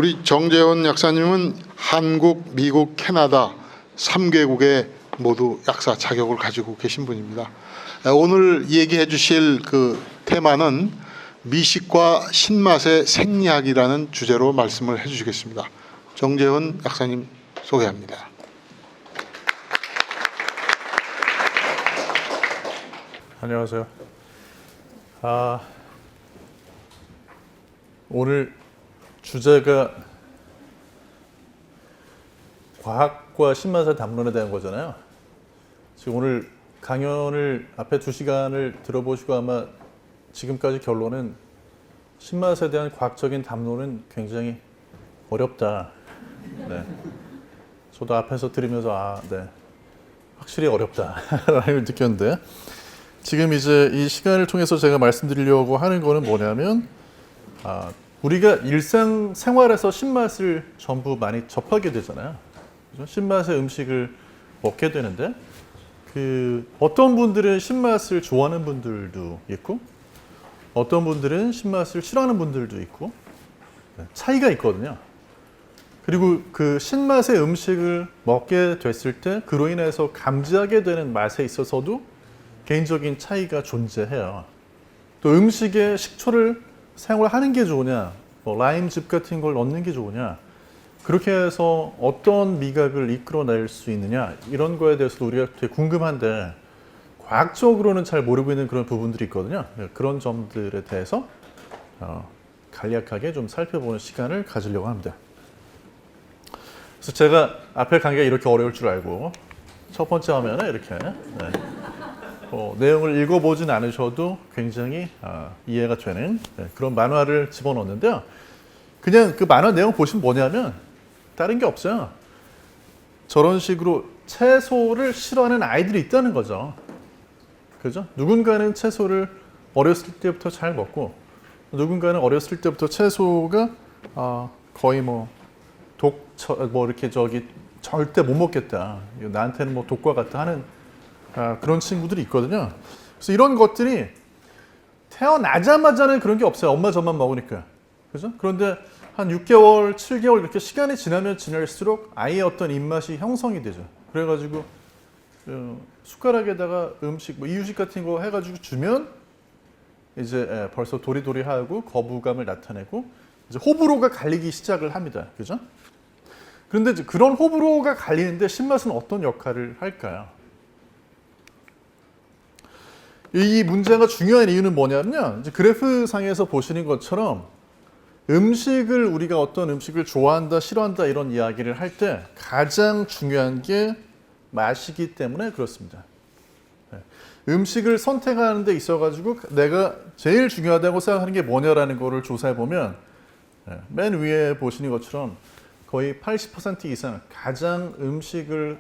우리 정재훈 약사님은 한국, 미국, 캐나다 3개국에 모두 약사 자격을 가지고 계신 분입니다. 오늘 얘기해 주실 그 테마는 미식과 신맛의 생리학이라는 주제로 말씀을 해 주시겠습니다. 정재훈 약사님 소개합니다. 안녕하세요. 오늘 주제가 과학과 신맛의 담론에 대한 거잖아요. 지금 오늘 강연을 앞에 2시간을 들어보시고 아마 지금까지 결론은 신맛에 대한 과학적인 담론은 굉장히 어렵다. 네. 저도 앞에서 들으면서 네. 확실히 어렵다라는 걸 느꼈는데 지금 이제 이 시간을 통해서 제가 말씀드리려고 하는 거는 뭐냐면 우리가 일상생활에서 신맛을 전부 많이 접하게 되잖아요. 그죠? 신맛의 음식을 먹게 되는데 어떤 분들은 신맛을 좋아하는 분들도 있고 어떤 분들은 신맛을 싫어하는 분들도 있고 차이가 있거든요. 그리고 그 신맛의 음식을 먹게 됐을 때 그로 인해서 감지하게 되는 맛에 있어서도 개인적인 차이가 존재해요. 또 음식에 식초를 사용하는 게 좋으냐, 라임즙 같은 걸 넣는 게 좋으냐, 그렇게 해서 어떤 미각을 이끌어낼 수 있느냐, 이런 거에 대해서 우리가 되게 궁금한데 과학적으로는 잘 모르고 있는 그런 부분들이 있거든요. 그런 점들에 대해서 간략하게 좀 살펴보는 시간을 가지려고 합니다. 그래서 제가 앞에 강의가 이렇게 어려울 줄 알고 첫 번째 화면에 이렇게 내용을 읽어보진 않으셔도 굉장히 이해가 되는 그런 만화를 집어넣었는데요. 그냥 그 만화 내용 보시면 뭐냐면 다른 게 없어요. 저런 식으로 채소를 싫어하는 아이들이 있다는 거죠. 그죠? 누군가는 채소를 어렸을 때부터 잘 먹고 누군가는 어렸을 때부터 채소가 거의 이렇게 절대 못 먹겠다. 나한테는 독과 같다 하는 그런 친구들이 있거든요. 그래서 이런 것들이 태어나자마자는 그런 게 없어요. 엄마 젖만 먹으니까. 그죠? 그런데 한 6개월, 7개월 이렇게 시간이 지나면 지날수록 아이의 어떤 입맛이 형성이 되죠. 그래가지고 숟가락에다가 음식, 이유식 같은 거 해가지고 주면 이제 벌써 도리도리하고 거부감을 나타내고 이제 호불호가 갈리기 시작을 합니다. 그죠? 그런데 이제 그런 호불호가 갈리는데 신맛은 어떤 역할을 할까요? 이 문제가 중요한 이유는 뭐냐면요. 이제 그래프 상에서 보시는 것처럼 우리가 어떤 음식을 좋아한다, 싫어한다 이런 이야기를 할 때 가장 중요한 게 맛이기 때문에 그렇습니다. 음식을 선택하는 데 있어가지고 내가 제일 중요하다고 생각하는 게 뭐냐라는 거를 조사해 보면 맨 위에 보시는 것처럼 거의 80% 이상 가장 음식을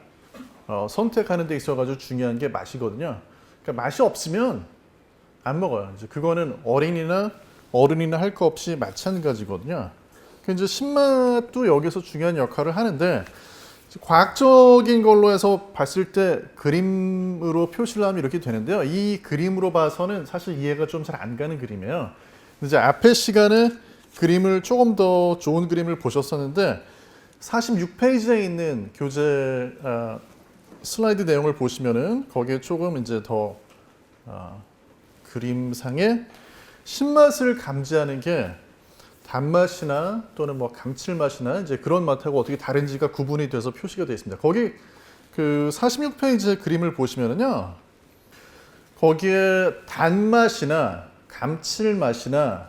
선택하는 데 있어가지고 중요한 게 맛이거든요. 그러니까 맛이 없으면 안 먹어요. 이제 그거는 어린이나 어른이나 할 거 없이 마찬가지거든요. 그러니까 이제 신맛도 여기서 중요한 역할을 하는데 과학적인 걸로 해서 봤을 때 그림으로 표시를 하면 이렇게 되는데요. 이 그림으로 봐서는 사실 이해가 좀 잘 안 가는 그림이에요. 이제 앞에 시간에 그림을 조금 더 좋은 그림을 보셨었는데 46페이지에 있는 교재 슬라이드 내용을 보시면은 거기에 조금 이제 더 그림상에 신맛을 감지하는 게 단맛이나 또는 감칠맛이나 이제 그런 맛하고 어떻게 다른지가 구분이 돼서 표시가 되어 있습니다. 거기 그 46페이지의 그림을 보시면은요. 거기에 단맛이나 감칠맛이나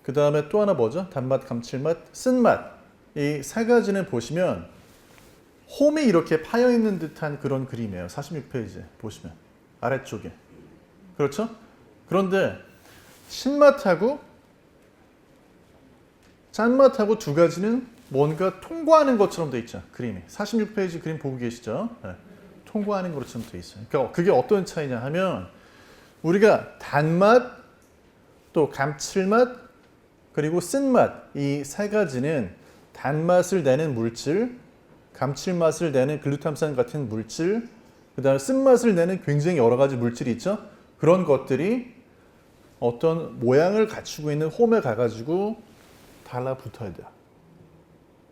그 다음에 또 하나 뭐죠? 단맛, 감칠맛, 쓴맛 이 세 가지는 보시면 홈이 이렇게 파여 있는 듯한 그런 그림이에요. 46페이지 보시면 아래쪽에. 그렇죠? 그런데 신맛하고 짠맛하고 두 가지는 뭔가 통과하는 것처럼 돼 있죠. 그림이. 46페이지 그림 보고 계시죠? 네. 통과하는 것처럼 돼 있어요. 그러니까 그게 어떤 차이냐 하면 우리가 단맛, 또 감칠맛, 그리고 쓴맛 이 세 가지는 단맛을 내는 물질, 감칠맛을 내는 글루탐산 같은 물질, 그 다음에 쓴맛을 내는 굉장히 여러 가지 물질이 있죠. 그런 것들이 어떤 모양을 갖추고 있는 홈에 가가지고 달라붙어야 돼요.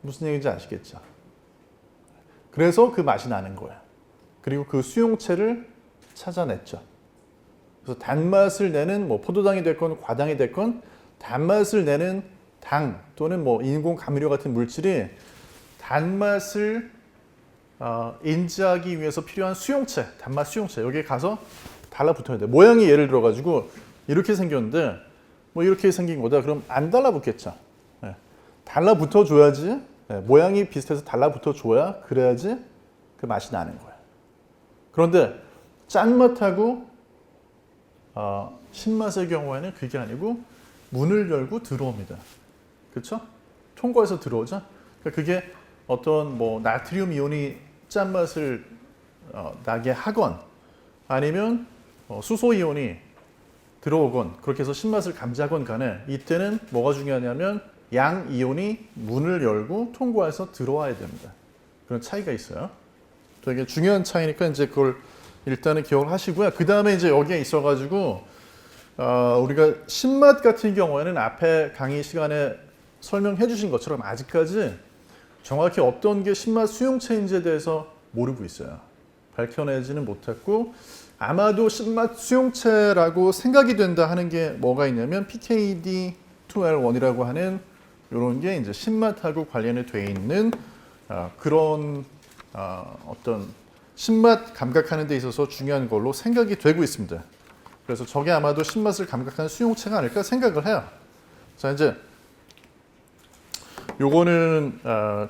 무슨 얘기인지 아시겠죠? 그래서 그 맛이 나는 거예요. 그리고 그 수용체를 찾아냈죠. 그래서 단맛을 내는 뭐 포도당이 됐건 과당이 됐건 단맛을 내는 당 또는 뭐 인공 감미료 같은 물질이 단맛을 인지하기 위해서 필요한 수용체, 단맛 수용체 여기에 가서 달라붙어야 돼. 모양이 예를 들어 가지고 이렇게 생겼는데 뭐 이렇게 생긴 거다. 그럼 안 달라붙겠죠. 네. 달라붙어 줘야지. 네. 모양이 비슷해서 달라붙어 줘야 그래야지 그 맛이 나는 거예요. 그런데 짠맛하고 신맛의 경우에는 그게 아니고 문을 열고 들어옵니다. 그렇죠? 통과해서 들어오죠. 그러니까 그게 어떤 뭐 나트륨 이온이 짠맛을 나게 하건 아니면 수소 이온이 들어오건 그렇게 해서 신맛을 감지하건 간에 이때는 뭐가 중요하냐면 양 이온이 문을 열고 통과해서 들어와야 됩니다. 그런 차이가 있어요. 되게 중요한 차이니까 이제 그걸 일단은 기억을 하시고요. 그 다음에 이제 여기에 있어가지고 우리가 신맛 같은 경우에는 앞에 강의 시간에 설명해 주신 것처럼 아직까지 정확히 어떤 게 신맛 수용체인지에 대해서 모르고 있어요. 밝혀내지는 못했고 아마도 신맛 수용체라고 생각이 된다 하는 게 뭐가 있냐면 PKD2L1이라고 하는 이런 게 이제 신맛하고 관련이 돼 있는 그런 어떤 신맛 감각하는 데 있어서 중요한 걸로 생각이 되고 있습니다. 그래서 저게 아마도 신맛을 감각하는 수용체가 아닐까 생각을 해요. 자 이제 요거는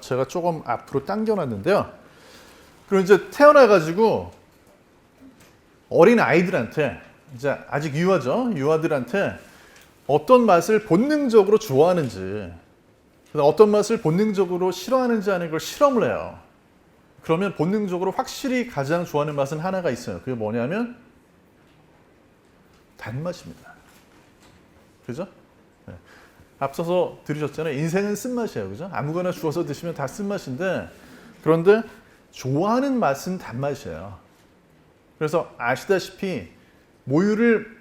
제가 조금 앞으로 당겨놨는데요. 그리고 이제 태어나가지고 어린 아이들한테 이제 아직 유아죠. 유아들한테 어떤 맛을 본능적으로 좋아하는지, 어떤 맛을 본능적으로 싫어하는지 하는 걸 실험을 해요. 그러면 본능적으로 확실히 가장 좋아하는 맛은 하나가 있어요. 그게 뭐냐면 단맛입니다. 그죠? 네. 앞서서 들으셨잖아요. 인생은 쓴맛이에요. 그죠? 아무거나 주워서 드시면 다 쓴맛인데 그런데 좋아하는 맛은 단맛이에요. 그래서 아시다시피 모유를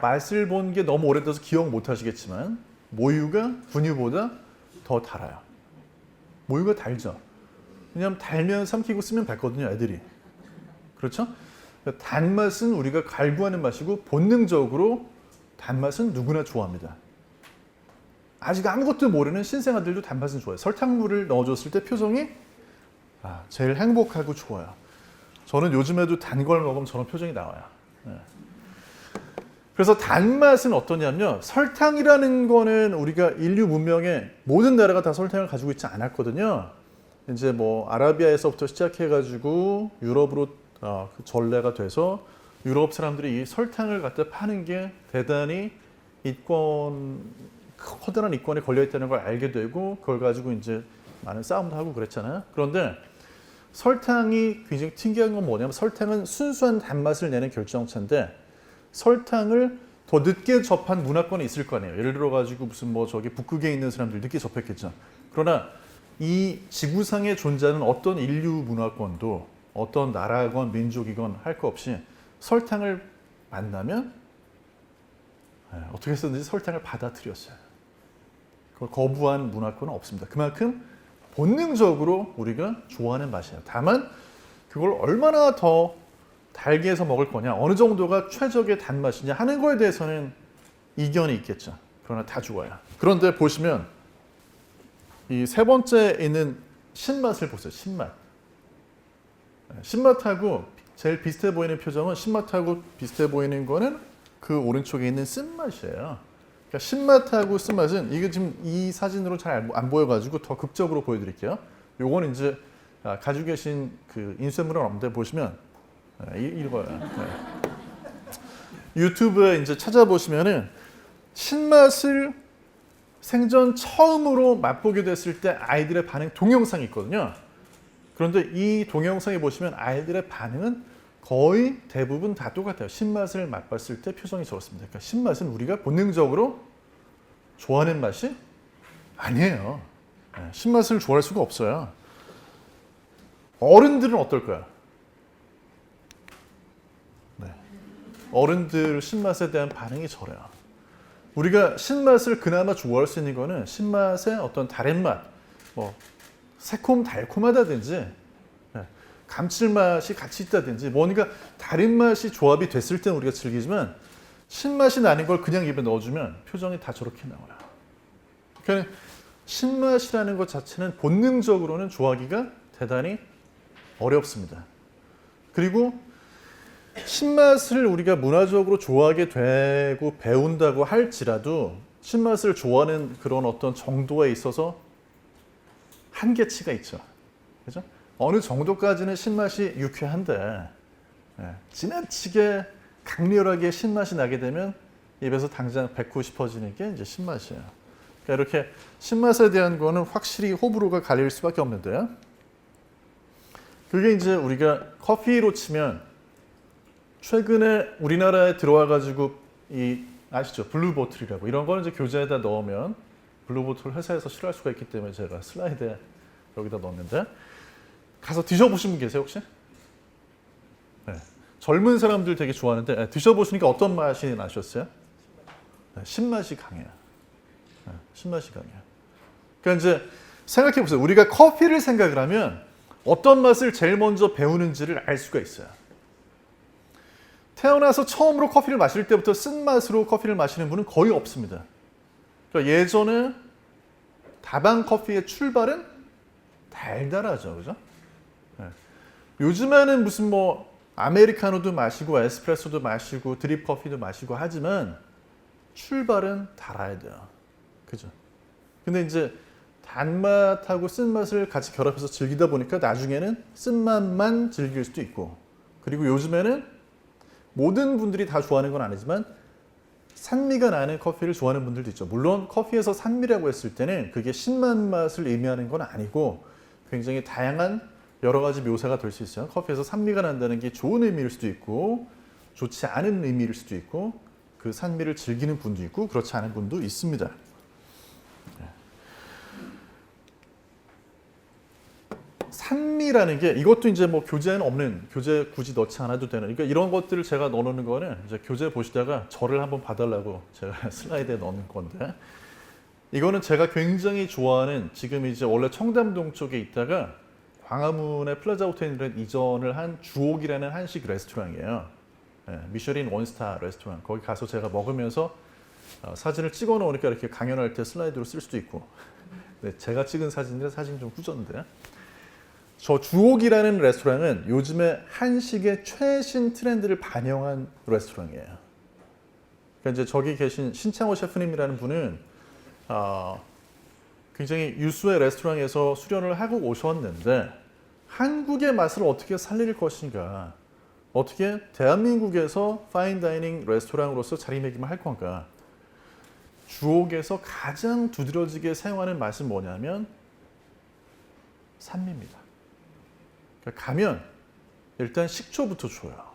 맛을 본 게 너무 오래돼서 기억 못 하시겠지만 모유가 분유보다 더 달아요. 모유가 달죠. 왜냐하면 달면 삼키고 쓰면 뱉거든요, 애들이. 그렇죠? 단맛은 우리가 갈구하는 맛이고 본능적으로 단맛은 누구나 좋아합니다. 아직 아무것도 모르는 신생아들도 단맛은 좋아해요. 설탕물을 넣어줬을 때 표정이 제일 행복하고 좋아요. 저는 요즘에도 단 걸 먹으면 저런 표정이 나와요. 네. 그래서 단맛은 어떠냐면요. 설탕이라는 거는 우리가 인류 문명의 모든 나라가 다 설탕을 가지고 있지 않았거든요. 이제 뭐 아라비아에서부터 시작해가지고 유럽으로 그 전래가 돼서 유럽 사람들이 이 설탕을 갖다 파는 게 대단히 커다란 이권에 걸려 있다는 걸 알게 되고 그걸 가지고 이제 많은 싸움도 하고 그랬잖아요. 그런데 설탕이 굉장히 특이한 건 뭐냐면 설탕은 순수한 단맛을 내는 결정체인데 설탕을 더 늦게 접한 문화권이 있을 거 아니에요. 예를 들어 가지고 무슨 뭐 저기 북극에 있는 사람들 늦게 접했겠죠. 그러나 이 지구상에 존재하는 어떤 인류 문화권도 어떤 나라건 민족이건 할 거 없이 설탕을 만나면 어떻게 해서든지 설탕을 받아들였어요. 그걸 거부한 문화권은 없습니다. 그만큼 본능적으로 우리가 좋아하는 맛이에요. 다만 그걸 얼마나 더 달게 해서 먹을 거냐, 어느 정도가 최적의 단맛이냐 하는 거에 대해서는 이견이 있겠죠. 그러나 다 좋아요. 그런데 보시면 이 세 번째 있는 신맛을 보세요. 신맛. 신맛하고 제일 비슷해 보이는 표정은 신맛하고 비슷해 보이는 거는 그 오른쪽에 있는 쓴맛이에요. 그러니까 신맛하고 쓴맛은 이게 지금 이 사진으로 잘 안 보여가지고 더 극적으로 보여드릴게요. 요거는 이제 가지고 계신 그 인쇄물은 없는데 보시면 이거예요. 네. 유튜브에 이제 찾아보시면은 신맛을 생전 처음으로 맛보게 됐을 때 아이들의 반응 동영상이 있거든요. 그런데 이 동영상에 보시면 아이들의 반응은 거의 대부분 다 똑같아요. 신맛을 맛봤을 때 표정이 저렇습니다. 그러니까 신맛은 우리가 본능적으로 좋아하는 맛이 아니에요. 신맛을 좋아할 수가 없어요. 어른들은 어떨까요? 네. 어른들 신맛에 대한 반응이 저래요. 우리가 신맛을 그나마 좋아할 수 있는 거는 신맛의 어떤 다른 맛, 뭐 새콤 달콤하다든지 감칠맛이 같이 있다든지 뭔가 다른 맛이 조합이 됐을 때는 우리가 즐기지만 신맛이 나는 걸 그냥 입에 넣어주면 표정이 다 저렇게 나와요. 그러니까 신맛이라는 것 자체는 본능적으로는 좋아하기가 대단히 어렵습니다. 그리고 신맛을 우리가 문화적으로 좋아하게 되고 배운다고 할지라도 신맛을 좋아하는 그런 어떤 정도에 있어서 한계치가 있죠. 그죠? 어느 정도까지는 신맛이 유쾌한데 지나치게 강렬하게 신맛이 나게 되면 입에서 당장 뱉고 싶어지는 게 이제 신맛이에요. 그러니까 이렇게 신맛에 대한 거는 확실히 호불호가 갈릴 수밖에 없는데요. 그게 이제 우리가 커피로 치면 최근에 우리나라에 들어와 가지고 이 아시죠? 블루보틀이라고 이런 거는 이제 교재에다 넣으면 블루보틀 회사에서 싫어할 수가 있기 때문에 제가 슬라이드에 여기다 넣었는데 가서 드셔보신 분 계세요 혹시? 네. 젊은 사람들 되게 좋아하는데 드셔보시니까 어떤 맛이 나셨어요? 네, 신맛이 강해요. 네, 신맛이 강해요. 그러니까 이제 생각해 보세요. 우리가 커피를 생각을 하면 어떤 맛을 제일 먼저 배우는지를 알 수가 있어요. 태어나서 처음으로 커피를 마실 때부터 쓴맛으로 커피를 마시는 분은 거의 없습니다. 그러니까 예전에 다방 커피의 출발은 달달하죠. 그죠? 네. 요즘에는 무슨 뭐 아메리카노도 마시고 에스프레소도 마시고 드립 커피도 마시고 하지만 출발은 달아야 돼요. 그죠? 근데 이제 단맛하고 쓴맛을 같이 결합해서 즐기다 보니까 나중에는 쓴맛만 즐길 수도 있고 그리고 요즘에는 모든 분들이 다 좋아하는 건 아니지만 산미가 나는 커피를 좋아하는 분들도 있죠. 물론 커피에서 산미라고 했을 때는 그게 신맛 맛을 의미하는 건 아니고 굉장히 다양한 여러 가지 묘사가 될 수 있어요. 커피에서 산미가 난다는 게 좋은 의미일 수도 있고 좋지 않은 의미일 수도 있고 그 산미를 즐기는 분도 있고 그렇지 않은 분도 있습니다. 산미라는 게 이것도 이제 뭐 교재에는 없는 교재 굳이 넣지 않아도 되는 그러니까 이런 것들을 제가 넣어놓는 거는 이제 교재 보시다가 저를 한번 봐달라고 제가 슬라이드에 넣는 건데 이거는 제가 굉장히 좋아하는 지금 이제 원래 청담동 쪽에 있다가 광화문의 플라자 호텔에 이전을 한 주옥이라는 한식 레스토랑이에요. 미쉐린 원스타 레스토랑 거기 가서 제가 먹으면서 사진을 찍어 놓으니까 이렇게 강연할 때 슬라이드로 쓸 수도 있고 네, 제가 찍은 사진인데 사진 좀 후졌는데 저 주옥이라는 레스토랑은 요즘에 한식의 최신 트렌드를 반영한 레스토랑이에요. 그러니까 이제 저기 계신 신창호 셰프님이라는 분은 굉장히 유수의 레스토랑에서 수련을 하고 오셨는데 한국의 맛을 어떻게 살릴 것인가, 어떻게 대한민국에서 파인다이닝 레스토랑으로서 자리매김을 할 건가. 주옥에서 가장 두드러지게 사용하는 맛은 뭐냐면 산미입니다. 그러니까 가면 일단 식초부터 줘요.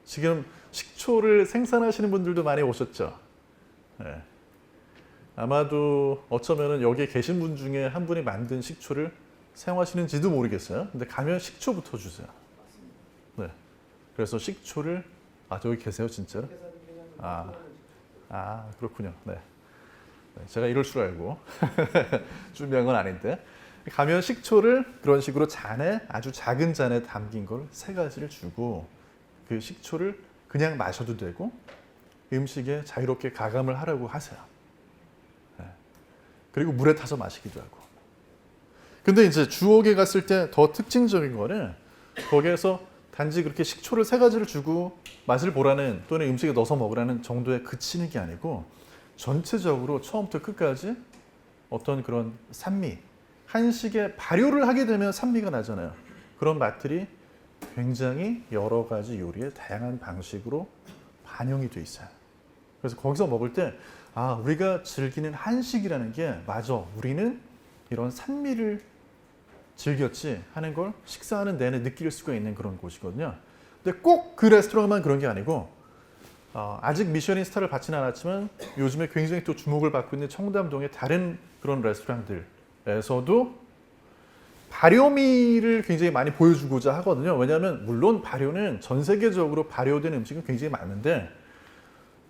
지금 식초를 생산하시는 분들도 많이 오셨죠. 네. 아마도 어쩌면은 여기에 계신 분 중에 한 분이 만든 식초를 사용하시는지도 모르겠어요. 근데 가면 식초부터 주세요. 네. 그래서 식초를 여기 계세요 진짜로? 그렇군요. 네. 제가 이럴 줄 알고 준비한 건 아닌데 가면 식초를 그런 식으로 잔에 아주 작은 잔에 담긴 걸 3가지를 주고 그 식초를 그냥 마셔도 되고 음식에 자유롭게 가감을 하라고 하세요. 네. 그리고 물에 타서 마시기도 하고. 근데 이제 주옥에 갔을 때 더 특징적인 거는 거기에서 단지 그렇게 식초를 3가지를 주고 맛을 보라는 또는 음식에 넣어서 먹으라는 정도에 그치는 게 아니고 전체적으로 처음부터 끝까지 어떤 그런 산미, 한식에 발효를 하게 되면 산미가 나잖아요. 그런 맛들이 굉장히 여러 가지 요리에 다양한 방식으로 반영이 돼 있어요. 그래서 거기서 먹을 때 우리가 즐기는 한식이라는 게 맞아. 우리는 이런 산미를 즐겼지 하는 걸 식사하는 내내 느낄 수가 있는 그런 곳이거든요. 근데 꼭 그 레스토랑만 그런 게 아니고 아직 미쉐린 스타를 받지는 않았지만 요즘에 굉장히 또 주목을 받고 있는 청담동의 다른 그런 레스토랑들에서도 발효미를 굉장히 많이 보여주고자 하거든요. 왜냐하면 물론 발효는 전 세계적으로 발효된 음식은 굉장히 많은데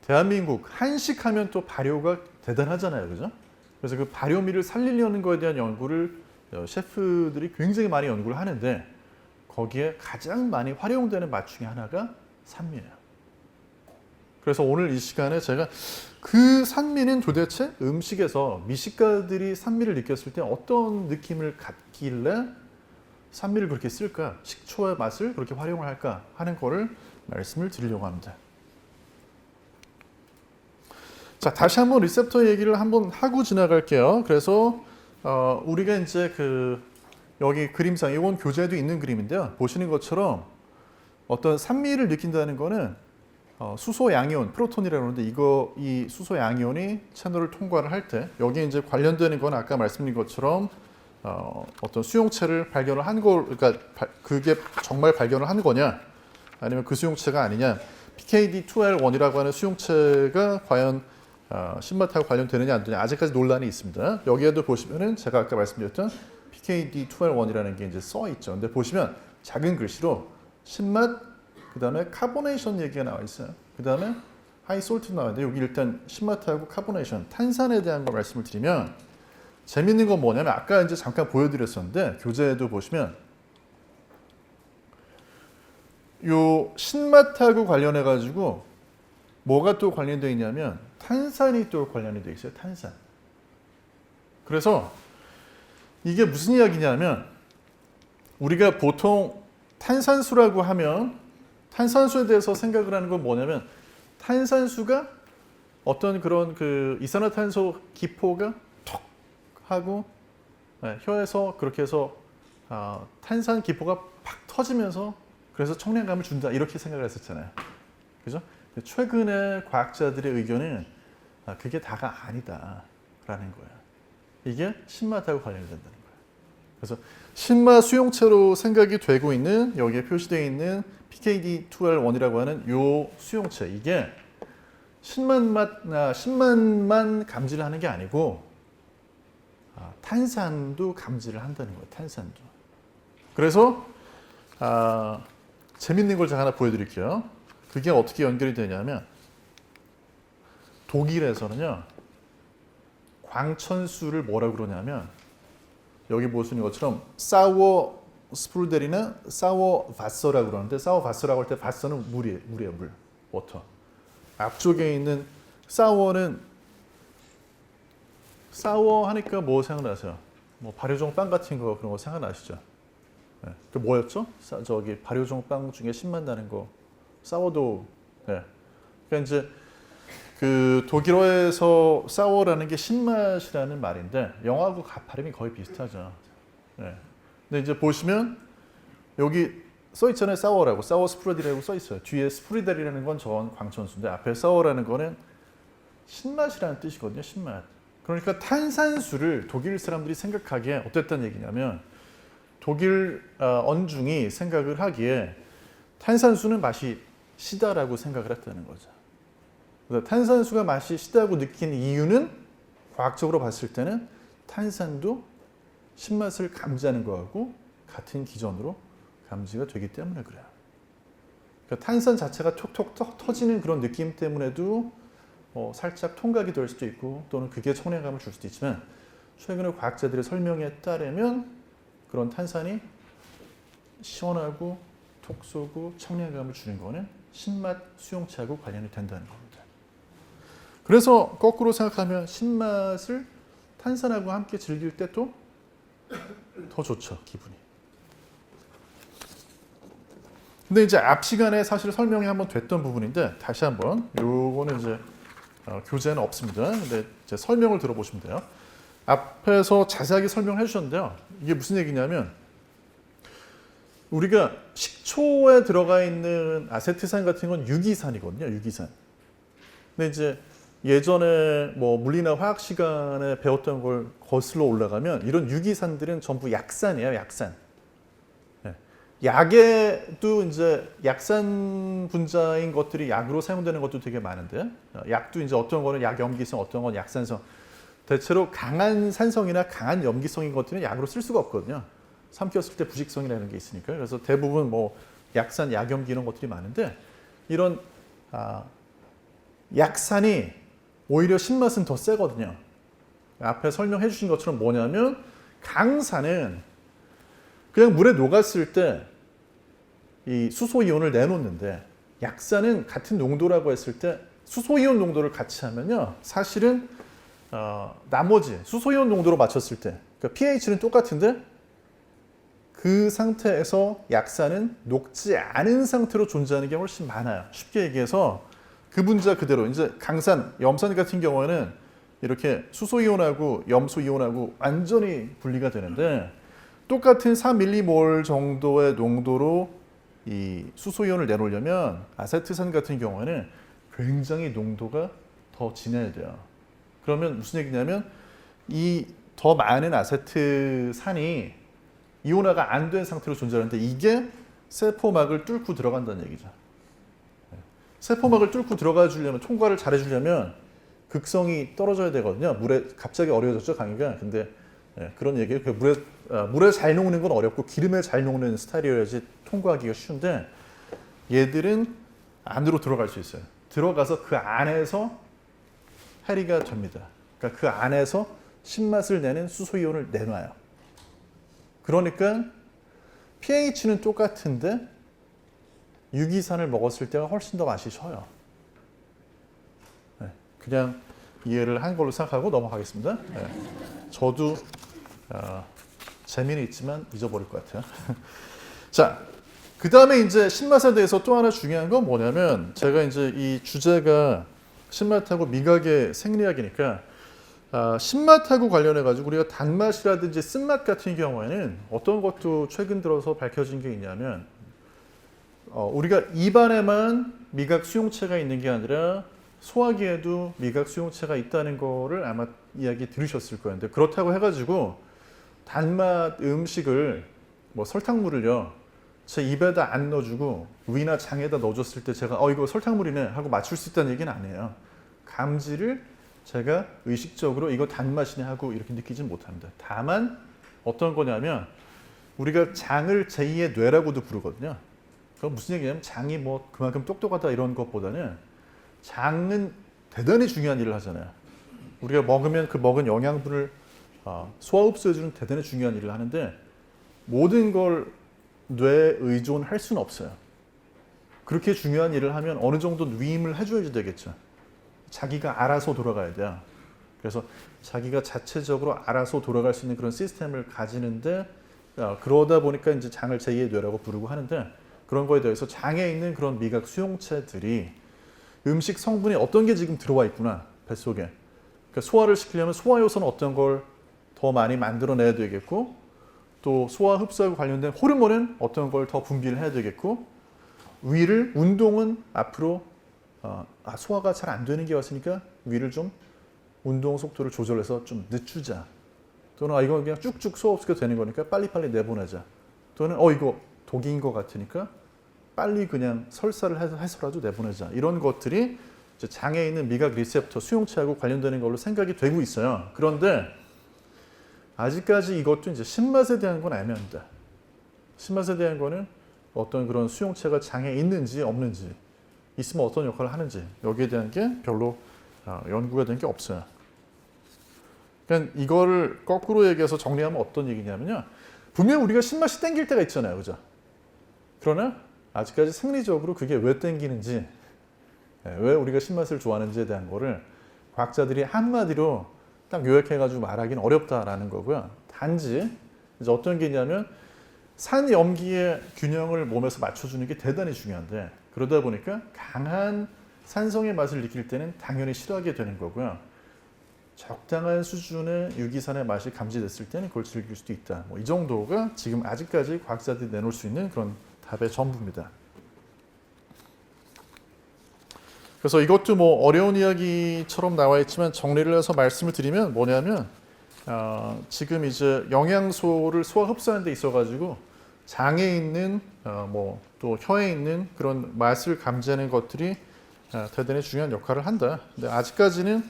대한민국 한식하면 또 발효가 대단하잖아요. 그죠? 그래서 그 발효미를 살리려는 거에 대한 연구를 셰프들이 굉장히 많이 연구를 하는데 거기에 가장 많이 활용되는 맛 중에 하나가 산미예요. 그래서 오늘 이 시간에 제가 그 산미는 도대체 음식에서 미식가들이 산미를 느꼈을 때 어떤 느낌을 갖길래 산미를 그렇게 쓸까? 식초의 맛을 그렇게 활용을 할까? 하는 거를 말씀을 드리려고 합니다. 자, 다시 한번 리셉터 얘기를 한번 하고 지나갈게요. 그래서 우리가 이제 여기 그림상 이건 교재에도 있는 그림인데요. 보시는 것처럼 어떤 산미를 느낀다는 거는 수소 양이온, 프로톤이라고 하는데 이 수소 양이온이 채널을 통과를 할 때 여기 이제 관련되는 건 아까 말씀드린 것처럼 어떤 수용체를 발견을 한 그러니까 그게 정말 발견을 한 거냐 아니면 그 수용체가 아니냐 PKD2L1이라고 하는 수용체가 과연 신맛하고 관련되느냐 안 되느냐 아직까지 논란이 있습니다. 여기에도 보시면은 제가 아까 말씀드렸던 PKD2L1이라는 게 이제 써 있죠. 근데 보시면 작은 글씨로 신맛 그 다음에 카보네이션 얘기가 나와 있어요. 그 다음에 하이솔트 나왔는데 여기 일단 신맛하고 카보네이션 탄산에 대한 걸 말씀을 드리면 재밌는 건 뭐냐면 아까 이제 잠깐 보여드렸었는데 교재에도 보시면 요 신맛하고 관련해 가지고 뭐가 또 관련되어 있냐면 탄산이 또 관련이 되어 있어요. 탄산. 그래서 이게 무슨 이야기냐면 우리가 보통 탄산수라고 하면 탄산수에 대해서 생각을 하는 건 뭐냐면 탄산수가 어떤 그런 이산화탄소 기포가 톡 하고 혀에서 그렇게 해서 탄산 기포가 팍 터지면서 그래서 청량감을 준다 이렇게 생각을 했었잖아요. 그죠? 최근에 과학자들의 의견은 그게 다가 아니다라는 거예요. 이게 신맛하고 관련이 된다는 거예요. 그래서 신맛 수용체로 생각이 되고 있는 여기에 표시되어 있는 PKD2L1이라고 하는 요 수용체 이게 신맛만 감지를 하는 게 아니고 탄산도 감지를 한다는 거예요. 탄산도. 그래서 재밌는 걸 제가 하나 보여드릴게요. 그게 어떻게 연결이 되냐면 독일에서는요 광천수를 뭐라 그러냐면 여기 보시는 것처럼 사워 스프루델이나 사워 바서라고 그러는데 사워 바서라고 할 때 바서는 물이에요. 물, 워터. 앞쪽에 있는 사워는 사워 하니까 뭐 생각나세요? 뭐 발효종 빵 같은 거 그런 거 생각나시죠? 네. 그 뭐였죠? 저기 발효종 빵 중에 신맛 나는 거 사워도. 네. 그러니까 이제 독일어에서 사워라는 게 신맛이라는 말인데 영어하고 발음이 거의 비슷하죠. 네. 근데 이제 보시면 여기 써 있잖아요. 사워라고 사워 스프레드라고 써 있어요. 뒤에 스프리델이라는 건 저건 광천수인데 앞에 사워라는 거는 신맛이라는 뜻이거든요. 신맛. 그러니까 탄산수를 독일 사람들이 생각하기에 어땠다는 얘기냐면 독일 언중이 생각을 하기에 탄산수는 맛이 시다라고 생각을 했다는 거죠. 그래서 탄산수가 맛이 시다고 느낀 이유는 과학적으로 봤을 때는 탄산도 신맛을 감지하는 거하고 같은 기전으로 감지가 되기 때문에 그래요. 그러니까 탄산 자체가 톡톡 터지는 그런 느낌 때문에도 살짝 통각이 될 수도 있고 또는 그게 청량감을 줄 수도 있지만 최근에 과학자들의 설명에 따르면 그런 탄산이 시원하고 톡 쏘고 청량감을 주는 거는 신맛 수용체하고 관련이 된다는 겁니다. 그래서 거꾸로 생각하면 신맛을 탄산하고 함께 즐길 때 또 더 좋죠, 기분이. 근데 이제 앞 시간에 사실 설명이 한번 됐던 부분인데 다시 한번 요거는 이제 교재는 없습니다. 근데 이제 설명을 들어보시면 돼요. 앞에서 자세하게 설명을 해주셨는데요. 이게 무슨 얘기냐면 우리가 식초에 들어가 있는 아세트산 같은 건 유기산이거든요. 유기산. 근데 이제 예전에 뭐 물리나 화학 시간에 배웠던 걸 거슬러 올라가면 이런 유기산들은 전부 약산이에요. 약산. 네. 약에도 이제 약산 분자인 것들이 약으로 사용되는 것도 되게 많은데 약도 이제 어떤 거는 약염기성, 어떤 건 약산성. 대체로 강한 산성이나 강한 염기성인 것들은 약으로 쓸 수가 없거든요. 삼켰을 때 부식성이라는 게 있으니까. 그래서 대부분 뭐 약산, 약염기 이런 것들이 많은데 이런 약산이 오히려 신맛은 더 세거든요. 앞에 설명해 주신 것처럼 뭐냐면 강산은 그냥 물에 녹았을 때 이 수소 이온을 내놓는데, 약산은 같은 농도라고 했을 때 수소 이온 농도를 같이 하면요, 사실은 나머지 수소 이온 농도로 맞췄을 때, 그러니까 pH는 똑같은데 그 상태에서 약산은 녹지 않은 상태로 존재하는 게 훨씬 많아요. 쉽게 얘기해서 그 분자 그대로, 이제 강산, 염산 같은 경우에는 이렇게 수소 이온하고 염소 이온하고 완전히 분리가 되는데, 똑같은 4밀리몰 정도의 농도로 이 수소 이온을 내놓으려면 아세트산 같은 경우에는 굉장히 농도가 더 진해야 돼요. 그러면 무슨 얘기냐면 이 더 많은 아세트산이 이온화가 안 된 상태로 존재하는데, 이게 세포막을 뚫고 들어간다는 얘기죠. 세포막을 뚫고 들어가 주려면, 통과를 잘 해주려면 극성이 떨어져야 되거든요. 물에 갑자기 어려워졌죠, 강의가. 근데 그런 얘기예요. 물에 잘 녹는 건 어렵고 기름에 잘 녹는 스타일이어야지 통과하기가 쉬운데, 얘들은 안으로 들어갈 수 있어요. 들어가서 그 안에서 해리가 됩니다. 그러니까 그 안에서 신맛을 내는 수소이온을 내놔요. 그러니까 pH는 똑같은데 유기산을 먹었을 때가 훨씬 더 맛이 쉬어요. 그냥 이해를 한 걸로 생각하고 넘어가겠습니다. 저도 재미는 있지만 잊어버릴 것 같아요. 자, 그 다음에 이제 신맛에 대해서 또 하나 중요한 건 뭐냐면, 제가 이제 이 주제가 신맛하고 미각의 생리학이니까 신맛하고 관련해 가지고 우리가 단맛이라든지 쓴맛 같은 경우에는 어떤 것도 최근 들어서 밝혀진 게 있냐면, 우리가 입안에만 미각 수용체가 있는 게 아니라 소화기에도 미각 수용체가 있다는 거를 아마 이야기 들으셨을 거예요. 근데 그렇다고 해가지고 단맛 음식을, 뭐 설탕물을요, 제 입에다 안 넣어주고 위나 장에다 넣어줬을 때 제가 이거 설탕물이네 하고 맞출 수 있다는 얘기는 아니에요. 감지를 제가 의식적으로 이거 단맛이네 하고 이렇게 느끼진 못합니다. 다만 어떤 거냐면, 우리가 장을 제2의 뇌라고도 부르거든요. 그건 무슨 얘기냐면, 장이 뭐 그만큼 똑똑하다 이런 것보다는 장은 대단히 중요한 일을 하잖아요. 우리가 먹으면 그 먹은 영양분을 소화 흡수해주는 대단히 중요한 일을 하는데, 모든 걸 뇌에 의존할 수는 없어요. 그렇게 중요한 일을 하면 어느 정도 위임을 해줘야지 되겠죠. 자기가 알아서 돌아가야 돼요. 그래서 자기가 자체적으로 알아서 돌아갈 수 있는 그런 시스템을 가지는데, 그러다 보니까 이제 장을 제2의 뇌라고 부르고 하는데, 그런 거에 대해서 장에 있는 그런 미각 수용체들이 음식 성분이 어떤 게 지금 들어와 있구나, 뱃속에. 그러니까 소화를 시키려면 소화 요소는 어떤 걸 더 많이 만들어내야 되겠고, 또 소화 흡수하고 관련된 호르몬은 어떤 걸 더 분비를 해야 되겠고, 운동은 앞으로 소화가 잘 안 되는 게 왔으니까 위를 좀 운동 속도를 조절해서 좀 늦추자. 또는 이거 그냥 쭉쭉 소화 흡수가 되는 거니까 빨리빨리 내보내자. 또는 이거 독인 것 같으니까 빨리 그냥 설사를 해서라도 내보내자. 이런 것들이 이제 장에 있는 미각 리셉터 수용체하고 관련되는 걸로 생각이 되고 있어요. 그런데 아직까지 이것도 이제 신맛에 대한 건 애매합니다. 신맛에 대한 거는 어떤 그런 수용체가 장에 있는지 없는지, 있으면 어떤 역할을 하는지, 여기에 대한 게 별로 연구가 된 게 없어요. 그러니까 이거를 거꾸로 얘기해서 정리하면 어떤 얘기냐면요, 분명 우리가 신맛이 땡길 때가 있잖아요, 그죠? 그러나 아직까지 생리적으로 그게 왜 땡기는지, 왜 우리가 신맛을 좋아하는지에 대한 거를 과학자들이 한마디로 딱 요약해가지고 말하기는 어렵다라는 거고요. 단지 이제 어떤 게 있냐면, 산염기의 균형을 몸에서 맞춰주는 게 대단히 중요한데, 그러다 보니까 강한 산성의 맛을 느낄 때는 당연히 싫어하게 되는 거고요. 적당한 수준의 유기산의 맛이 감지됐을 때는 그걸 즐길 수도 있다. 이 정도가 지금 아직까지 과학자들이 내놓을 수 있는 그런 답의 전부입니다. 그래서 이것도 뭐 어려운 이야기처럼 나와 있지만 정리를 해서 말씀을 드리면 뭐냐면, 지금 이제 영양소를 소화 흡수하는 데 있어가지고 장에 있는 또 혀에 있는 그런 맛을 감지하는 것들이 대단히 중요한 역할을 한다. 근데 아직까지는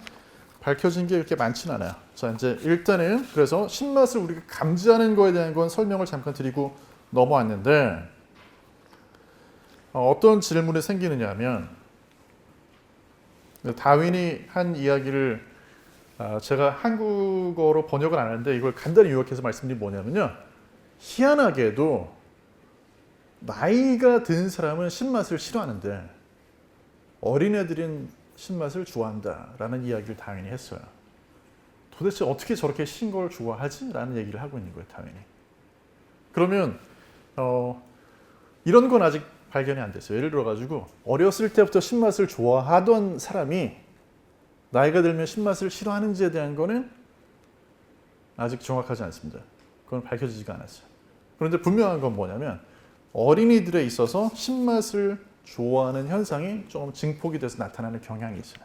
밝혀진 게 이렇게 많지는 않아요. 자, 이제 일단은 그래서 신맛을 우리가 감지하는 거에 대한 건 설명을 잠깐 드리고 넘어왔는데, 어떤 질문이 생기느냐 하면, 다윈이 한 이야기를 제가 한국어로 번역을 안 하는데 이걸 간단히 요약해서 말씀드리면 뭐냐면요. 희한하게도 나이가 든 사람은 신맛을 싫어하는데 어린애들은 신맛을 좋아한다라는 이야기를 당연히 했어요. 도대체 어떻게 저렇게 신 걸 좋아하지? 라는 얘기를 하고 있는 거예요, 당연히. 그러면 이런 건 아직 발견이 안 됐어요. 예를 들어가지고 어렸을 때부터 신맛을 좋아하던 사람이 나이가 들면 신맛을 싫어하는지에 대한 거는 아직 정확하지 않습니다. 그건 밝혀지지가 않았어요. 그런데 분명한 건 뭐냐면 어린이들에 있어서 신맛을 좋아하는 현상이 조금 증폭이 돼서 나타나는 경향이 있어요.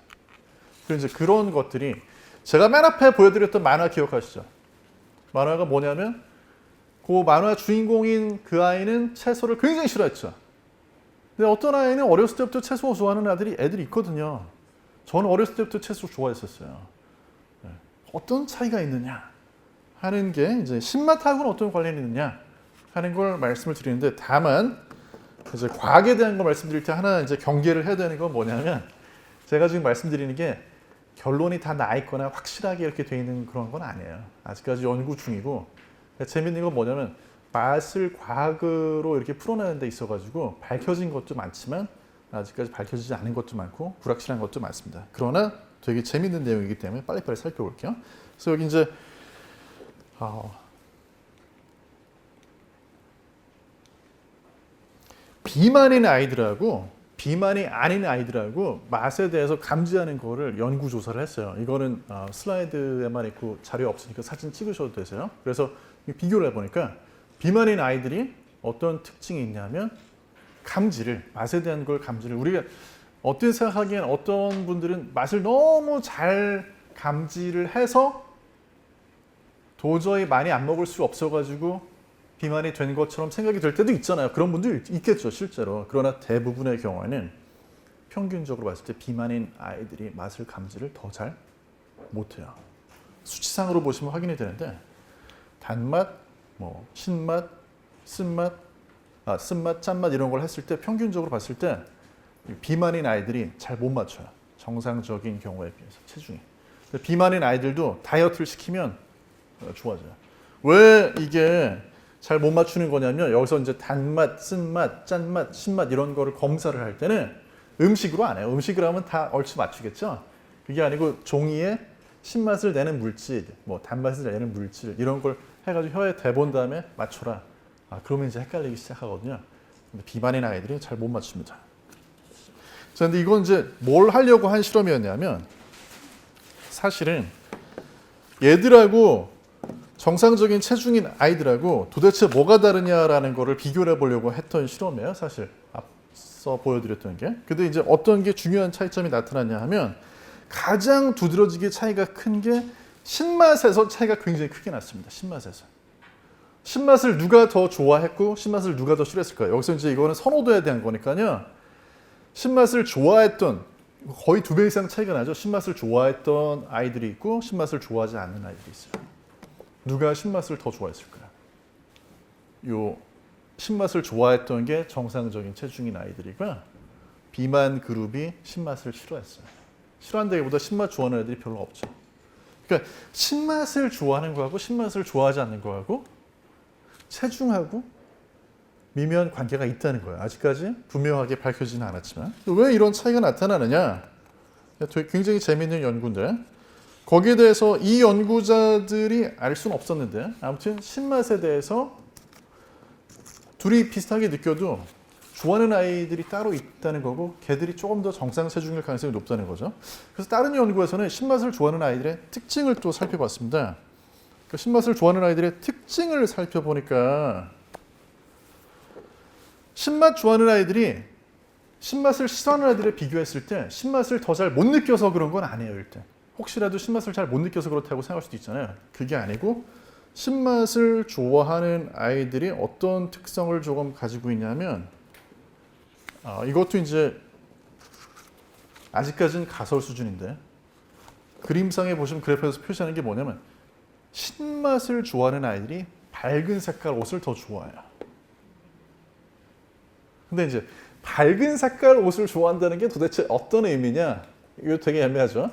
그래서 이제 그런 것들이 제가 맨 앞에 보여드렸던 만화 기억하시죠? 만화가 뭐냐면 그 만화 주인공인 그 아이는 채소를 굉장히 싫어했죠. 근데 어떤 아이는 어렸을 때부터 채소 좋아하는 애들이 있거든요. 저는 어렸을 때부터 채소 좋아했었어요. 어떤 차이가 있느냐 하는 게 이제 신맛하고는 어떤 관련이 있느냐 하는 걸 말씀을 드리는데, 다만 이제 과학에 대한 걸 말씀드릴 때 하나 이제 경계를 해야 되는 건 뭐냐면, 제가 지금 말씀드리는 게 결론이 다 나 있거나 확실하게 이렇게 돼 있는 그런 건 아니에요. 아직까지 연구 중이고, 재밌는 건 뭐냐면 맛을 과학으로 이렇게 풀어내는 데 있어가지고 밝혀진 것도 많지만 아직까지 밝혀지지 않은 것도 많고 불확실한 것도 많습니다. 그러나 되게 재밌는 내용이기 때문에 빨리빨리 살펴볼게요. 그래서 여기 이제 비만인 아이들하고 비만이 아닌 아이들하고 맛에 대해서 감지하는 거를 연구 조사를 했어요. 이거는 슬라이드에만 있고 자료 없으니까 사진 찍으셔도 되세요. 그래서 비교를 해보니까 비만인 아이들이 어떤 특징이 있냐면 맛에 대한 걸 감지를, 우리가 어떻게 생각하기엔 어떤 분들은 맛을 너무 잘 감지를 해서 도저히 많이 안 먹을 수 없어가지고 비만이 된 것처럼 생각이 될 때도 있잖아요. 그런 분들 있겠죠, 실제로. 그러나 대부분의 경우에는 평균적으로 봤을 때 비만인 아이들이 맛을 감지를 더 잘 못해요. 수치상으로 보시면 확인이 되는데 단맛, 신맛, 쓴맛, 짠맛 이런 걸 했을 때 평균적으로 봤을 때 비만인 아이들이 잘 못 맞춰요. 정상적인 경우에 비해서 체중이. 비만인 아이들도 다이어트를 시키면 좋아져요. 왜 이게 잘 못 맞추는 거냐면, 여기서 이제 단맛, 쓴맛, 짠맛, 신맛 이런 거를 검사를 할 때는 음식으로 안 해요. 음식으로 하면 다 얼추 맞추겠죠. 그게 아니고 종이에 신맛을 내는 물질, 단맛을 내는 물질 이런 걸 해가지고 혀에 대본 다음에 맞춰라. 그러면 이제 헷갈리기 시작하거든요. 근데 비만인 아이들이 잘 못 맞춥니다. 자, 근데 이건 이제 뭘 하려고 한 실험이었냐면, 사실은 얘들하고 정상적인 체중인 아이들하고 도대체 뭐가 다르냐라는 거를 비교를 해보려고 했던 실험이에요. 사실 앞서 보여드렸던 게. 근데 이제 어떤 게 중요한 차이점이 나타났냐 하면, 가장 두드러지게 차이가 큰 게 신맛에서 차이가 굉장히 크게 났습니다. 신맛에서. 신맛을 누가 더 좋아했고 신맛을 누가 더 싫어했을까요? 여기서 이제 이거는 선호도에 대한 거니까요. 신맛을 좋아했던, 거의 2배 이상 차이가 나죠. 신맛을 좋아했던 아이들이 있고 신맛을 좋아하지 않는 아이들이 있어요. 누가 신맛을 더 좋아했을까요? 요 신맛을 좋아했던 게 정상적인 체중인 아이들이고요. 비만 그룹이 신맛을 싫어했어요. 싫어한다기보다 신맛 좋아하는 애들이 별로 없죠. 그러니까 신맛을 좋아하는 거하고 신맛을 좋아하지 않는 거하고 체중하고 미묘한 관계가 있다는 거예요. 아직까지 분명하게 밝혀지는 않았지만. 왜 이런 차이가 나타나느냐? 굉장히 재미있는 연구인데, 거기에 대해서 이 연구자들이 알 수는 없었는데, 아무튼 신맛에 대해서 둘이 비슷하게 느껴도 좋아하는 아이들이 따로 있다는 거고, 걔들이 조금 더 정상 체중일 가능성이 높다는 거죠. 그래서 다른 연구에서는 신맛을 좋아하는 아이들의 특징을 또 살펴봤습니다. 그 신맛을 좋아하는 아이들의 특징을 살펴보니까, 신맛 좋아하는 아이들이 신맛을 싫어하는 아이들에 비교했을 때 신맛을 더 잘 못 느껴서 그런 건 아니에요. 일단 혹시라도 신맛을 잘 못 느껴서 그렇다고 생각할 수도 있잖아요. 그게 아니고, 신맛을 좋아하는 아이들이 어떤 특성을 조금 가지고 있냐면, 이것도 이제 아직까지는 가설 수준인데, 그림상에 보시면 그래프에서 표시하는 게 뭐냐면, 신맛을 좋아하는 아이들이 밝은 색깔 옷을 더 좋아해요. 근데 이제 밝은 색깔 옷을 좋아한다는 게 도대체 어떤 의미냐? 이거 되게 애매하죠.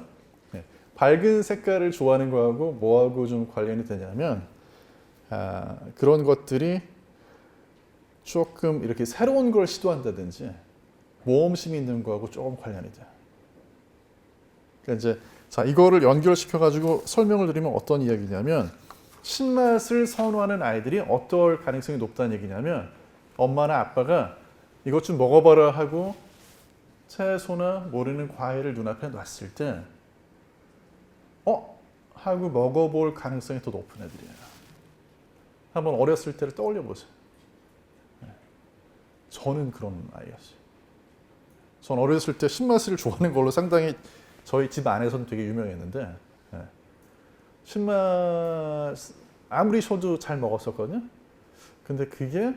밝은 색깔을 좋아하는 거하고 뭐하고 좀 관련이 되냐면 그런 것들이 조금 이렇게 새로운 걸 시도한다든지 모험심이 있는 거하고 조금 관련이 돼요. 그러니까 이제 자 이거를 연결시켜 가지고 설명을 드리면 어떤 이야기냐면 신맛을 선호하는 아이들이 어떨 가능성이 높다는 얘기냐면 엄마나 아빠가 이것 좀 먹어봐라 하고 채소나 모르는 과일을 눈앞에 놨을 때 하고 먹어볼 가능성이 더 높은 애들이에요. 한번 어렸을 때를 떠올려 보세요. 저는 그런 아이였어요. 전 어렸을 때 신맛을 좋아하는 걸로 상당히 저희 집 안에서는 되게 유명했는데 신맛 아무리 저도 잘 먹었었거든요. 근데 그게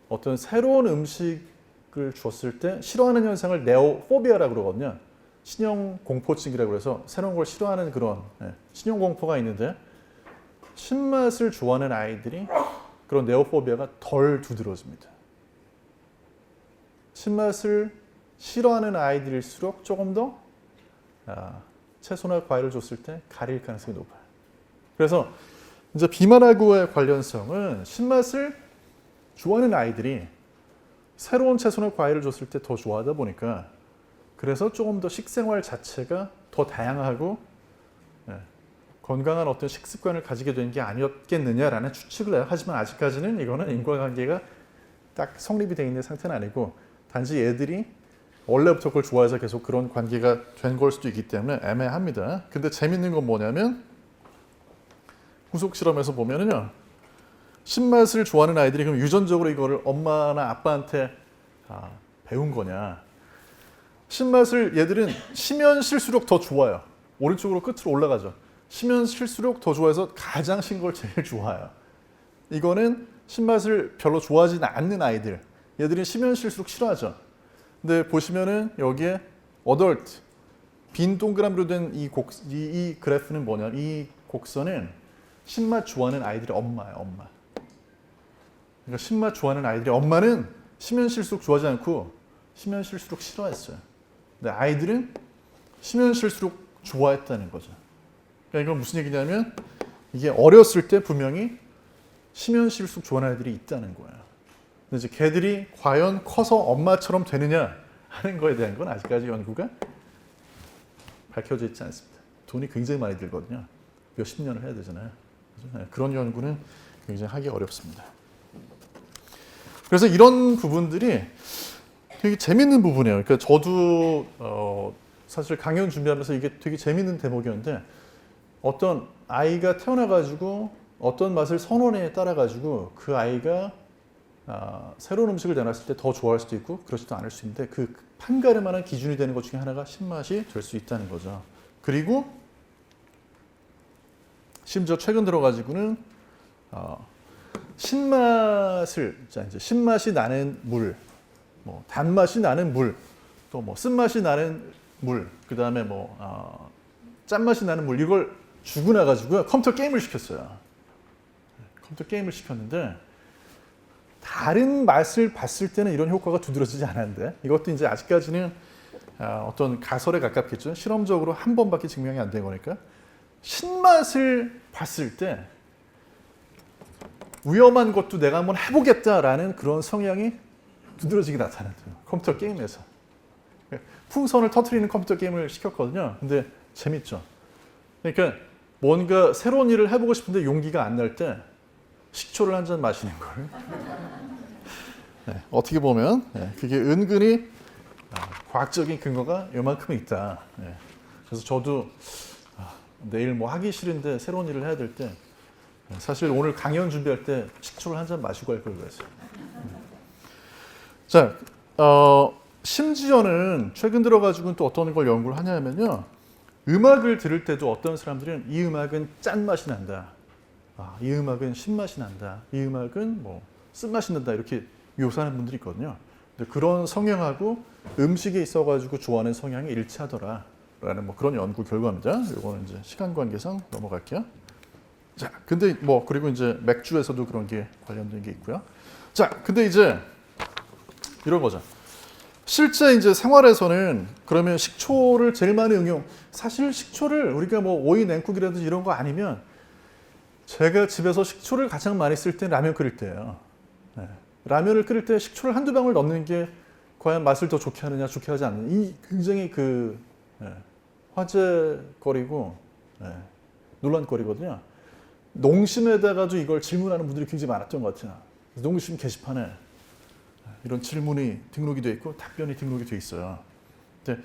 어떤 새로운 음식을 줬을 때 싫어하는 현상을 네오포비아라고 그러거든요. 신형 공포증이라고 해서 새로운 걸 싫어하는 그런 신형 공포가 있는데 신맛을 좋아하는 아이들이 그런 네오포비아가 덜 두드러집니다. 신맛을 싫어하는 아이들일수록 조금 더 채소나 과일을 줬을 때 가릴 가능성이 높아요. 그래서 이제 비만하고의 관련성은 신맛을 좋아하는 아이들이 새로운 채소나 과일을 줬을 때 더 좋아하다 보니까 그래서 조금 더 식생활 자체가 더 다양하고 건강한 어떤 식습관을 가지게 된 게 아니었겠느냐라는 추측을 해요. 하지만 아직까지는 이거는 인과관계가 딱 성립이 되어 있는 상태는 아니고 단지 애들이 원래부터 그걸 좋아해서 계속 그런 관계가 된 걸 수도 있기 때문에 애매합니다. 근데 재밌는 건 뭐냐면 후속 실험에서 보면은요. 신맛을 좋아하는 아이들이 그럼 유전적으로 이거를 엄마나 아빠한테 배운 거냐. 신맛을 얘들은 쉬면 쉴수록 더 좋아요. 오른쪽으로 끝으로 올라가죠. 쉬면 쉴수록 더 좋아해서 가장 신 걸 제일 좋아해요. 이거는 신맛을 별로 좋아하지 않는 아이들. 얘들은 쉬면 쉴수록 싫어하죠. 근데 보시면은 여기에 어덜트 빈 동그라미로 된 이 그래프는 뭐냐? 이 곡선은 신맛 좋아하는 아이들의 엄마예요. 엄마. 그러니까 신맛 좋아하는 아이들의 엄마는 쉬면 쉴수록 좋아하지 않고 쉬면 쉴수록 싫어했어요. 근데 아이들은 쉬면 쉴수록 좋아했다는 거죠. 그러니까 이건 무슨 얘기냐면 이게 어렸을 때 분명히 쉬면 쉴수록 좋아하는 아이들이 있다는 거예요. 근데 이제 걔들이 과연 커서 엄마처럼 되느냐 하는 거에 대한 건 아직까지 연구가 밝혀져 있지 않습니다. 돈이 굉장히 많이 들거든요. 몇십 년을 해야 되잖아요. 그런 연구는 굉장히 하기 어렵습니다. 그래서 이런 부분들이 되게 재밌는 부분이에요. 그러니까 저도 사실 강연 준비하면서 이게 되게 재밌는 대목이었는데 어떤 아이가 태어나가지고 어떤 맛을 선호에 따라가지고 그 아이가 새로운 음식을 내놨을 때 더 좋아할 수도 있고 그렇지도 않을 수 있는데 그 판가름 만한 기준이 되는 것 중에 하나가 신맛이 될 수 있다는 거죠. 그리고 심지어 최근 들어가지고는 신맛을 이제 신맛이 나는 물, 뭐 단맛이 나는 물, 또 뭐 쓴맛이 나는 물, 그 다음에 뭐 짠맛이 나는 물 이걸 주고 나가지고요 컴퓨터 게임을 시켰어요. 컴퓨터 게임을 시켰는데 다른 맛을 봤을 때는 이런 효과가 두드러지지 않았는데 이것도 이제 아직까지는 어떤 가설에 가깝겠죠. 실험적으로 한 번밖에 증명이 안 된 거니까 신맛을 봤을 때 위험한 것도 내가 한번 해보겠다라는 그런 성향이 두드러지게 나타나요. 컴퓨터 게임에서. 풍선을 터트리는 컴퓨터 게임을 시켰거든요. 근데 재밌죠. 그러니까 뭔가 새로운 일을 해보고 싶은데 용기가 안 날 때 식초를 한 잔 마시는 걸. 네, 어떻게 보면 그게 은근히 과학적인 근거가 요만큼 있다. 네. 그래서 저도 내일 뭐 하기 싫은데 새로운 일을 해야 될 때 사실 오늘 강연 준비할 때 식초를 한 잔 마시고 할 걸 그랬어요. 자, 심지어는 최근 들어가지고는 또 어떤 걸 연구를 하냐면요. 음악을 들을 때도 어떤 사람들은 이 음악은 짠맛이 난다. 이 음악은 신맛이 난다. 이 음악은 뭐 쓴맛이 난다. 이렇게 묘사하는 분들이 있거든요. 근데 그런 성향하고 음식에 있어가지고 좋아하는 성향이 일치하더라라는 뭐 그런 연구 결과입니다. 이거는 이제 시간 관계상 넘어갈게요. 자, 근데 뭐 그리고 이제 맥주에서도 그런 게 관련된 게 있고요. 자, 근데 이제 이런 거죠. 실제 이제 생활에서는 그러면 식초를 제일 많이 응용. 사실 식초를 우리가 뭐 오이 냉국이라든지 이런 거 아니면 제가 집에서 식초를 가장 많이 쓸 때 라면 끓일 때예요. 네. 라면을 끓일 때 식초를 한두 방울 넣는 게 과연 맛을 더 좋게 하느냐, 좋게 하지 않느냐. 이 굉장히 화제거리고 논란거리거든요. 농심에다가도 이걸 질문하는 분들이 굉장히 많았던 것 같아요. 농심 게시판에 이런 질문이 등록이 되어 있고 답변이 등록이 되어 있어요. 근데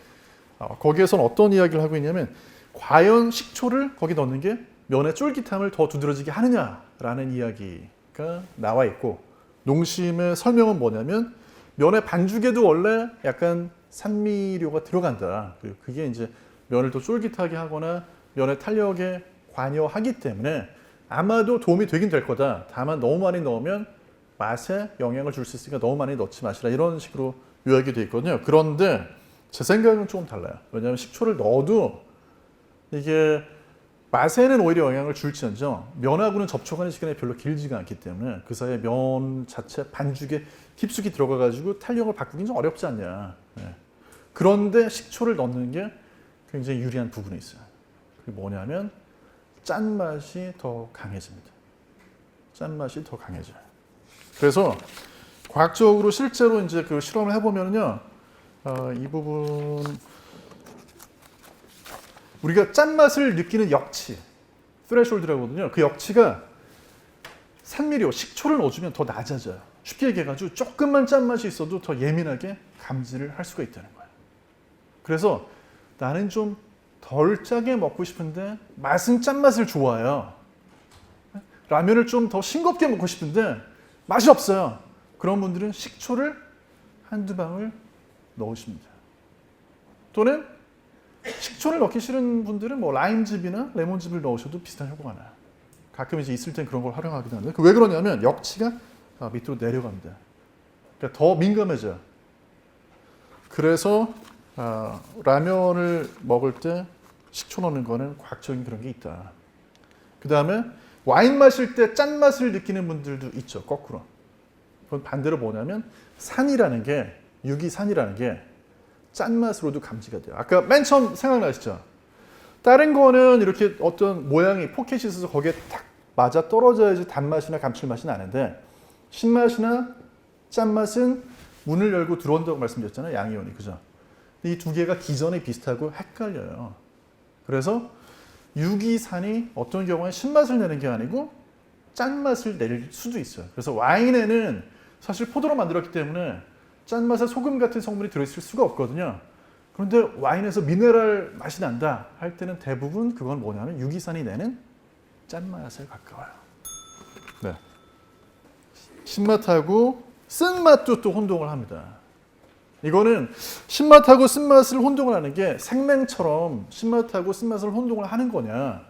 거기에서는 어떤 이야기를 하고 있냐면 과연 식초를 거기 넣는 게 면의 쫄깃함을 더 두드러지게 하느냐라는 이야기가 나와 있고 농심의 설명은 뭐냐면 면의 반죽에도 원래 약간 산미료가 들어간다. 그게 이제 면을 더 쫄깃하게 하거나 면의 탄력에 관여하기 때문에 아마도 도움이 되긴 될 거다. 다만 너무 많이 넣으면 맛에 영향을 줄 수 있으니까 너무 많이 넣지 마시라. 이런 식으로 요약이 되어 있거든요. 그런데 제 생각은 조금 달라요. 왜냐하면 식초를 넣어도 이게 맛에는 오히려 영향을 줄지언정 면하고는 접촉하는 시간이 별로 길지가 않기 때문에 그 사이에 면 자체 반죽에 깊숙이 들어가가지고 탄력을 바꾸기는 좀 어렵지 않냐. 그런데 식초를 넣는 게 굉장히 유리한 부분이 있어요. 그게 뭐냐면 짠맛이 더 강해집니다. 짠맛이 더 강해져요. 그래서 과학적으로 실제로 이제 그 실험을 해보면요, 이 부분 우리가 짠맛을 느끼는 역치, 스레숄드라고 그 역치가 산미료, 식초를 넣어주면 더 낮아져요. 쉽게 얘기해가지고 조금만 짠맛이 있어도 더 예민하게 감지를 할 수가 있다는 거예요. 그래서 나는 좀 덜 짜게 먹고 싶은데 맛은 짠맛을 좋아해요. 라면을 좀 더 싱겁게 먹고 싶은데 맛이 없어요. 그런 분들은 식초를 한두 방울 넣으십니다. 또는 식초를 넣기 싫은 분들은 뭐 라임즙이나 레몬즙을 넣으셔도 비슷한 효과가 나요. 가끔 이제 있을 땐 그런 걸 활용하기도 하는데 왜 그러냐면 역치가 밑으로 내려갑니다. 그러니까 더 민감해져요. 그래서 라면을 먹을 때 식초 넣는 거는 과학적인 그런 게 있다. 그 다음에 와인 마실 때 짠맛을 느끼는 분들도 있죠. 거꾸로. 그건 반대로 뭐냐면 산이라는 게 유기산이라는 게 짠맛으로도 감지가 돼요. 아까 맨 처음 생각나시죠? 다른 거는 이렇게 어떤 모양이 포켓이 있어서 거기에 딱 맞아 떨어져야지 단맛이나 감칠맛이 나는데 신맛이나 짠맛은 문을 열고 들어온다고 말씀드렸잖아요. 양이온이. 그죠? 이 두 개가 기전에 비슷하고 헷갈려요. 그래서 유기산이 어떤 경우에 신맛을 내는 게 아니고 짠맛을 낼 수도 있어요. 그래서 와인에는 사실 포도로 만들었기 때문에 짠맛에 소금 같은 성분이 들어있을 수가 없거든요. 그런데 와인에서 미네랄 맛이 난다 할 때는 대부분 그건 뭐냐면 유기산이 내는 짠맛에 가까워요. 네. 신맛하고 쓴맛도 또 혼동을 합니다. 이거는 신맛하고 쓴맛을 혼동을 하는 게 생맹처럼 신맛하고 쓴맛을 혼동을 하는 거냐,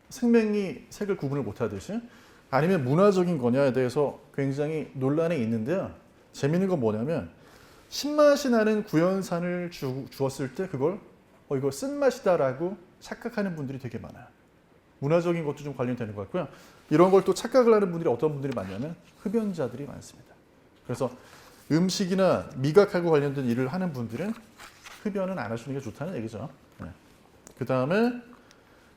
생맹이 색을 구분을 못하듯이, 아니면 문화적인 거냐에 대해서 굉장히 논란이 있는데요. 재미있는 건 뭐냐면 신맛이 나는 구연산을 주었을 때 그걸 이거 쓴맛이다라고 착각하는 분들이 되게 많아요. 문화적인 것도 좀 관련되는 것 같고요. 이런 걸 또 착각을 하는 분들이 어떤 분들이 많냐면 흡연자들이 많습니다. 그래서 음식이나 미각하고 관련된 일을 하는 분들은 흡연은 안 하시는 게 좋다는 얘기죠. 네. 그 다음에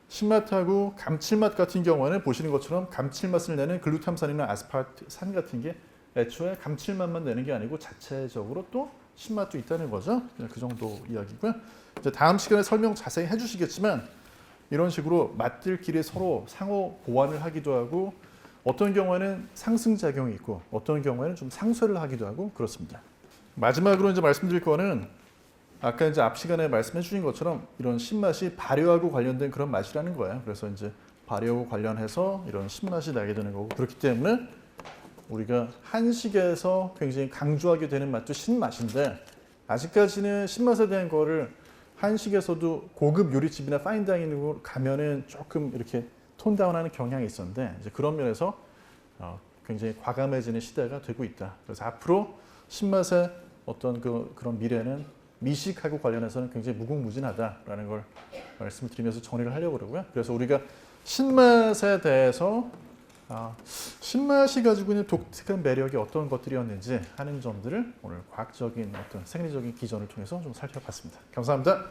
신맛하고 감칠맛 같은 경우에는 보시는 것처럼 감칠맛을 내는 글루탐산이나 아스파르산 같은 게 애초에 감칠맛만 내는 게 아니고 자체적으로 또 신맛도 있다는 거죠. 그냥 그 정도 이야기고요. 이제 다음 시간에 설명 자세히 해주시겠지만 이런 식으로 맛들끼리 서로 상호 보완을 하기도 하고 어떤 경우에는 상승작용이 있고 어떤 경우에는 좀 상쇄를 하기도 하고 그렇습니다. 마지막으로 이제 말씀드릴 거는 아까 이제 앞 시간에 말씀해 주신 것처럼 이런 신맛이 발효하고 관련된 그런 맛이라는 거예요. 그래서 이제 발효하고 관련해서 이런 신맛이 나게 되는 거고 그렇기 때문에 우리가 한식에서 굉장히 강조하게 되는 맛도 신맛인데 아직까지는 신맛에 대한 거를 한식에서도 고급 요리집이나 파인다이닝으로 가면은 조금 이렇게 톤다운하는 경향이 있었는데 이제 그런 면에서 굉장히 과감해지는 시대가 되고 있다. 그래서 앞으로 신맛의 어떤 그런 미래는 미식하고 관련해서는 굉장히 무궁무진하다라는 걸 말씀을 드리면서 정리를 하려고 그러고요. 그래서 우리가 신맛에 대해서 신맛이 가지고 있는 독특한 매력이 어떤 것들이었는지 하는 점들을 오늘 과학적인 어떤 생리적인 기전을 통해서 좀 살펴봤습니다. 감사합니다.